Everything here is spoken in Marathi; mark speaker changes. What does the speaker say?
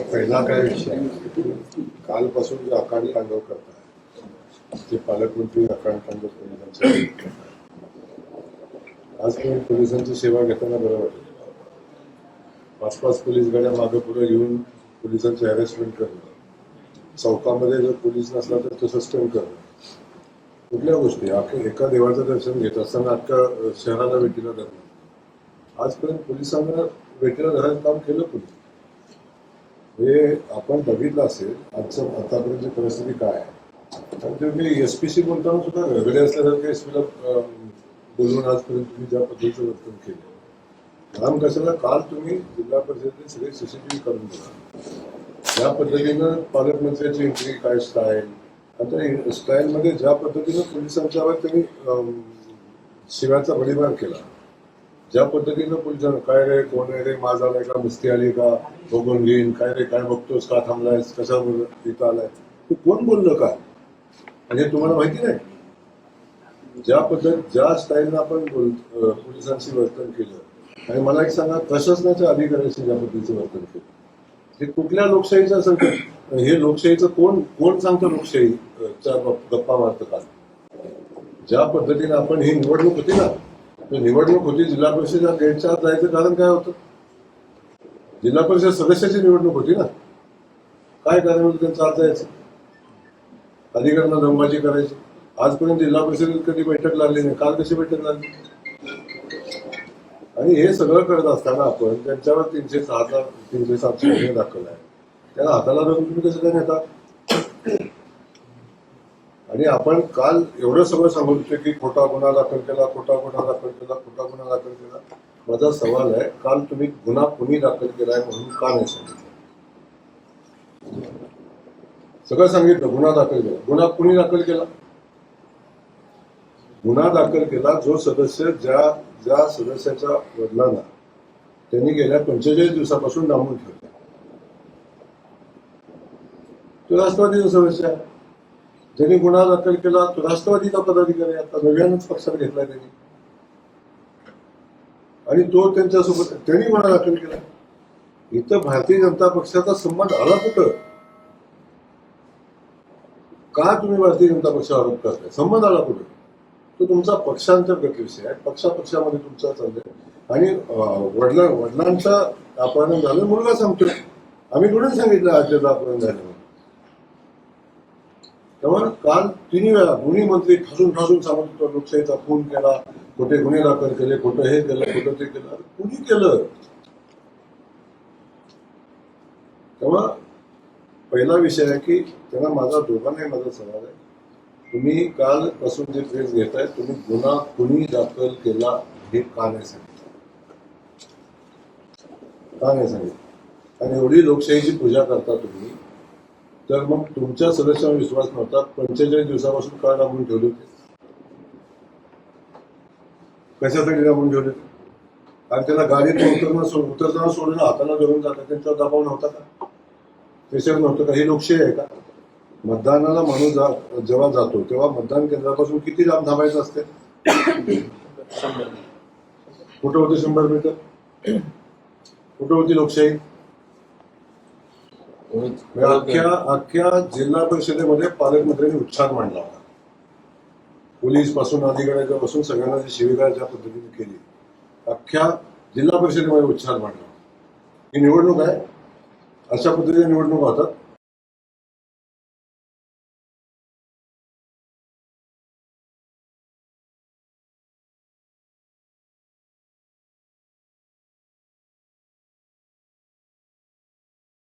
Speaker 1: पहिला काय विषय कालपासून जे अकांड तांडव करताय ते पालकमंत्री अकांड तांडव पोलिसांचे आजपर्यंत पोलिसांची सेवा घेताना बरं वाटलं. 5-5 पोलीस गाड्या मागे पुढे येऊन पोलिसांचे हॅरेसमेंट करणं, चौकामध्ये जर पोलीस नसला तर तो सस्पेंड करणं, कुठल्या गोष्टी एका देवाचं दर्शन घेत असताना अख्ख्या शहराला भेटीला धरणं. आजपर्यंत पोलिसांना भेटीला धरायचं काम केलं कोणी? हे आपण बघितलं असेल आतापर्यंतची परिस्थिती काय आहे. आणि तुम्ही एसपीशी बोलताना सुद्धा वेगळे असल्यासारखे एसपीला बोलून आजपर्यंत तुम्ही ज्या पद्धतीचं वर्तन केलं. काम कशाला? काल तुम्ही जिल्हा परिषदेचे सगळे सीसीटीव्ही करून दिला. ज्या पद्धतीनं पालकमंत्र्याची एंट्री, काय स्टाईल, आता स्टाईलमध्ये ज्या पद्धतीनं पोलिसांच्यावर त्यांनी शिव्याचा बळीबार केला, ज्या पद्धतीनं पोलिसांना काय रे, कोण आहे रे, माझा आलाय का, मस्ती आली का, बघून घेईन, काय रे, काय बघतोस, का थांबलायस, कशावर इथं आलाय, तू कोण बोललं का, म्हणजे तुम्हाला माहिती नाही. ज्या ज्या स्टाईलनं आपण पोलिसांशी वर्तन केलं. आणि मला एक सांगा, प्रशासनाच्या अधिकाऱ्यांशी ज्या पद्धतीचं वर्तन केलं, हे कुठल्या लोकशाहीचं असेल? हे लोकशाहीचं कोण सांगतं? लोकशाहीच्या गप्पा मारतं का? ज्या पद्धतीने आपण ही निवडणूक होती ना, निवडणूक होती, जिल्हा परिषदेच्या गेटच्या आत जायचं कारण काय होतं? जिल्हा परिषद सदस्याची निवडणूक होती ना, काय कारण होतं त्यांचं आत जायचं? अधिकाऱ्यांना दमबाजी करायची. आजपर्यंत जिल्हा परिषदेत कधी बैठक लागली नाही, काल कशी बैठक लागली? आणि हे सगळं करत असताना आपण त्यांच्यावर 307 गुन्हे दाखल आहे, त्याला हाताला धरून तुम्ही कसं काय नेता? आणि आपण काल एवढं सगळं सांगू होते की खोटा गुन्हा दाखल केला, खोटा गुन्हा दाखल केला, खोटा गुन्हा दाखल केला. माझा सवाल आहे, काल तुम्ही गुन्हा कुणी दाखल केलाय म्हणून का नाही सांगितलं? सगळं सांगितलं, गुन्हा दाखल केला. गुन्हा कुणी दाखल केला? गुन्हा दाखल केला जो सदस्य ज्या सदस्याच्या वडिलांना त्यांनी गेल्या 45 दिवसापासून डांबून ठेवलं, तो राष्ट्रवादीचा सदस्य आहे. ज्यांनी गुन्हा दाखल केला तो राष्ट्रवादीचा पदाधिकारी, आता नव्यानंच पक्षात घेतलाय त्यांनी, आणि तो त्यांच्यासोबत त्यांनी गुन्हा दाखल केला. इथं भारतीय जनता पक्षाचा संबंध आला कुठं? का तुम्ही भारतीय जनता पक्षावर आरोप करताय? संबंध आला कुठं? तो तुमचा पक्षांतर्गत विषय आहे, पक्षामध्ये तुमचा चाललाय. आणि वडिलांचा अपहरण झालं, मुलगा सांगतोय, आम्ही कोणी सांगितलं आजचं अपहरण झालं? तेव्हा काल 3 वेळा दोन्ही मंत्री ठासून सांगत होतो, लोकशाहीचा खून केला, खोटे गुन्हे दाखल केले, खोटं हे केलं, खोटं ते केलं. कुणी केलं? तेव्हा पहिला विषय आहे की त्यांना दोघांनाही माझा सवाल आहे, तुम्ही कालपासून जे प्रेस घेताय, तुम्ही गुन्हा कुणी दाखल केला हे का नाही सांगितलं? का नाही सांगितलं? आणि एवढी लोकशाहीची पूजा करता तुम्ही, तर मग तुमच्या सदस्यांवर विश्वास नव्हता. 45 दिवसापासून का डांबून ठेवले होते? कशासाठी डांबून ठेवले होते? आणि त्याला गाडीत उतरताना सोडलं, हाताला धरून जातात, त्यांच्यावर दबाव नव्हता का? प्रेशर नव्हतं का? ही लोकशाही आहे का? मतदानाला माणूस जेव्हा जातो तेव्हा मतदान केंद्रापासून किती लांब थांबायचं असते? कुठं होते 100 मीटर? कुठं होती लोकशाही? अख्ख्या जिल्हा परिषदेमध्ये पालकमंत्र्यांनी उच्चार मांडला होता. पोलीस पासून अधिकाऱ्याच्या पासून सगळ्यांना जी शिवीगाळ ज्या पद्धतीने केली, अख्ख्या जिल्हा परिषदेमध्ये उच्चार मांडला. ही निवडणूक आहे? अशा पद्धतीने निवडणूक होतात?